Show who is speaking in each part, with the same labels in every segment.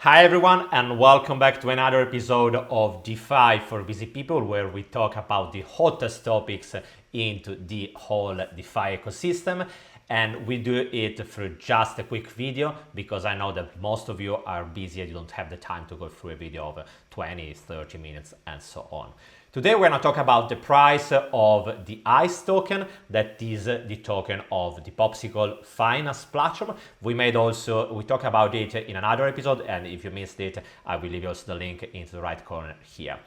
Speaker 1: Hi everyone and welcome back to another episode of DeFi for Busy People, where we talk about the hottest topics into the whole DeFi ecosystem, and we do it through just a quick video because I know that most of you are busy and you don't have the time to go through a video of 20, 30 minutes and so on. Today we're going to talk about the price of the ICE token, that is the token of the Popsicle Finance platform. We talk about it in another episode, and if you missed it, I will leave you also the link into the right corner here.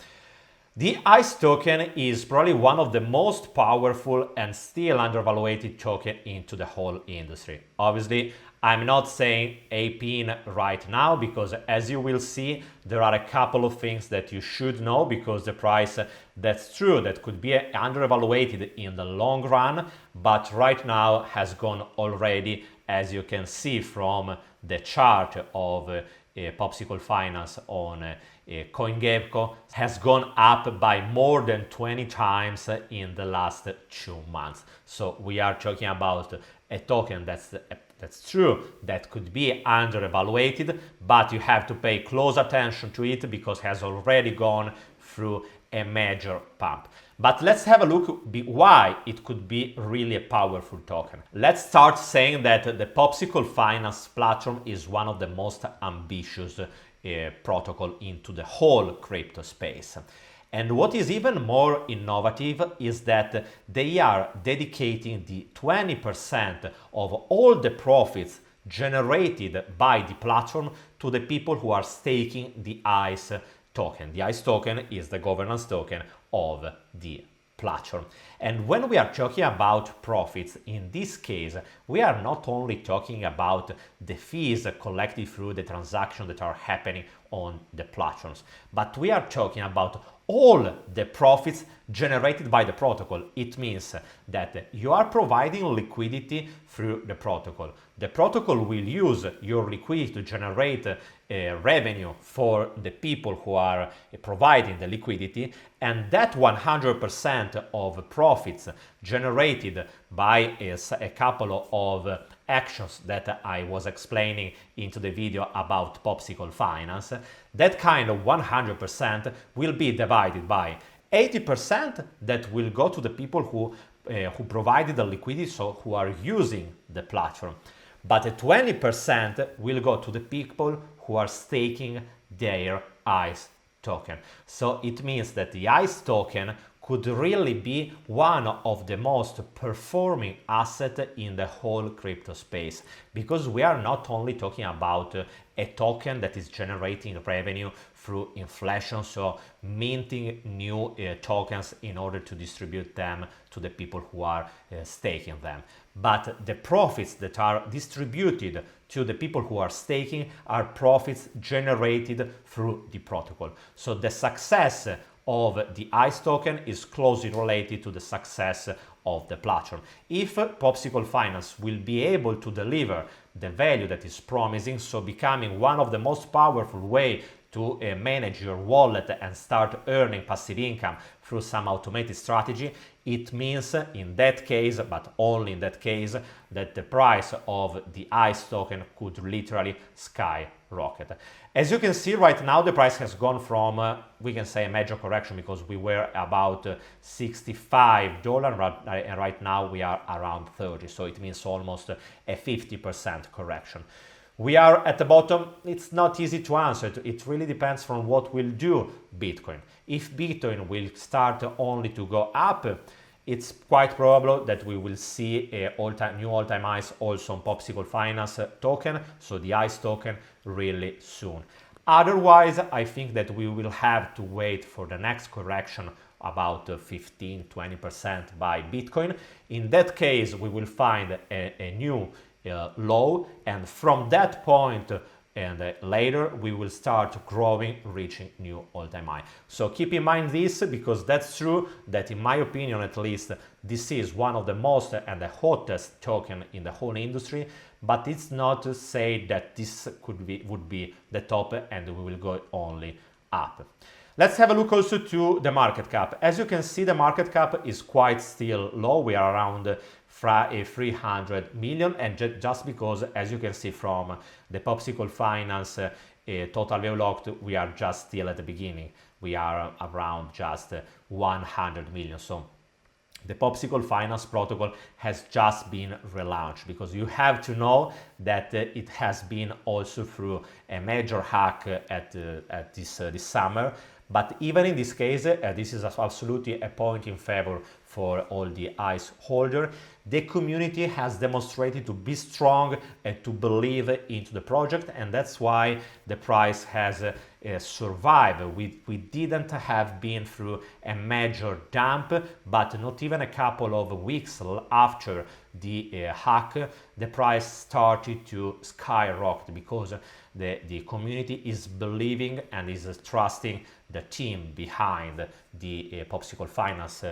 Speaker 1: The ICE token is probably one of the most powerful and still undervalued token into the whole industry. Obviously, I'm not saying APIN right now because, as you will see, there are a couple of things that you should know because the price, that's true, that could be undervalued in the long run, but right now has gone already, as you can see from the chart of Popsicle Finance on CoinGecko, has gone up by more than 20 times in the last 2 months. So we are talking about a token that's true, that could be undervalued, but you have to pay close attention to it because it has already gone through a major pump. But let's have a look why it could be really a powerful token. Let's start saying that the Popsicle Finance platform is one of the most ambitious protocol into the whole crypto space. And what is even more innovative is that they are dedicating the 20% of all the profits generated by the platform to the people who are staking the ICE token. The ICE token is the governance token of the platform. And when we are talking about profits, in this case, we are not only talking about the fees collected through the transactions that are happening on the platforms, but we are talking about all the profits generated by the protocol. It means that you are providing liquidity through the protocol. The protocol will use your liquidity to generate revenue for the people who are providing the liquidity, and that 100% of profits generated by a couple of actions that I was explaining into the video about Popsicle Finance, that kind of 100% will be divided by 80% that will go to the people who provided the liquidity, so who are using the platform. But 20% will go to the people who are staking their ICE token. So it means that the ICE token could really be one of the most performing assets in the whole crypto space, because we are not only talking about a token that is generating revenue through inflation, so minting new tokens in order to distribute them to the people who are staking them. But the profits that are distributed to the people who are staking are profits generated through the protocol. So the success of the ICE token is closely related to the success of the platform. If Popsicle Finance will be able to deliver the value that is promising, so becoming one of the most powerful way to manage your wallet and start earning passive income through some automated strategy, it means in that case, but only in that case, that the price of the ICE token could literally skyrocket. As you can see right now, the price has gone from, we can say, a major correction because we were about $65 and right now we are around 30, so it means almost a 50% correction. We are at the bottom. It's not easy to answer. It really depends from what will do Bitcoin. If Bitcoin will start only to go up, it's quite probable that we will see a new all-time highs also on Popsicle Finance token, so the ICE token, really soon. Otherwise, I think that we will have to wait for the next correction about 15-20% by Bitcoin. In that case, we will find a new low, and from that point and later we will start growing, reaching new all-time high. So keep in mind this, because that's true that, in my opinion at least, this is one of the most and the hottest token in the whole industry, but it's not to say that this would be the top and we will go only up. Let's have a look also to the market cap. As you can see, the market cap is quite still low. We are around 300 million, and just because, as you can see from the Popsicle Finance totally locked, we are just still at the beginning. We are around just 100 million. So the Popsicle Finance protocol has just been relaunched, because you have to know that it has been also through a major hack at this summer. But even in this case, this is absolutely a point in favor for all the ICE holder. The community has demonstrated to be strong and to believe into the project, and that's why the price has survived. We didn't have been through a major dump, but not even a couple of weeks after the hack, the price started to skyrocket, because the community is believing and is trusting the team behind the Popsicle Finance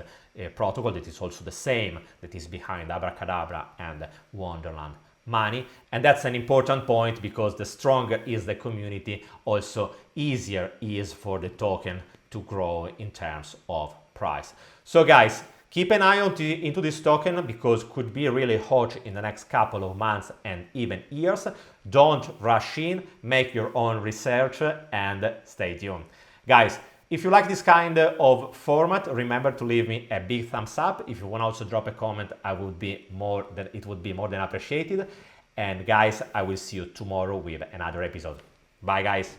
Speaker 1: protocol, that is also the same that is behind Abracadabra and Wonderland Money. And that's an important point, because the stronger is the community, also easier is for the token to grow in terms of price. So guys, keep an eye into this token, because could be really hot in the next couple of months and even years. Don't rush in, make your own research, and stay tuned. Guys, if you like this kind of format, remember to leave me a big thumbs up. If you want to also drop a comment, it would be more than appreciated. And guys, I will see you tomorrow with another episode. Bye guys.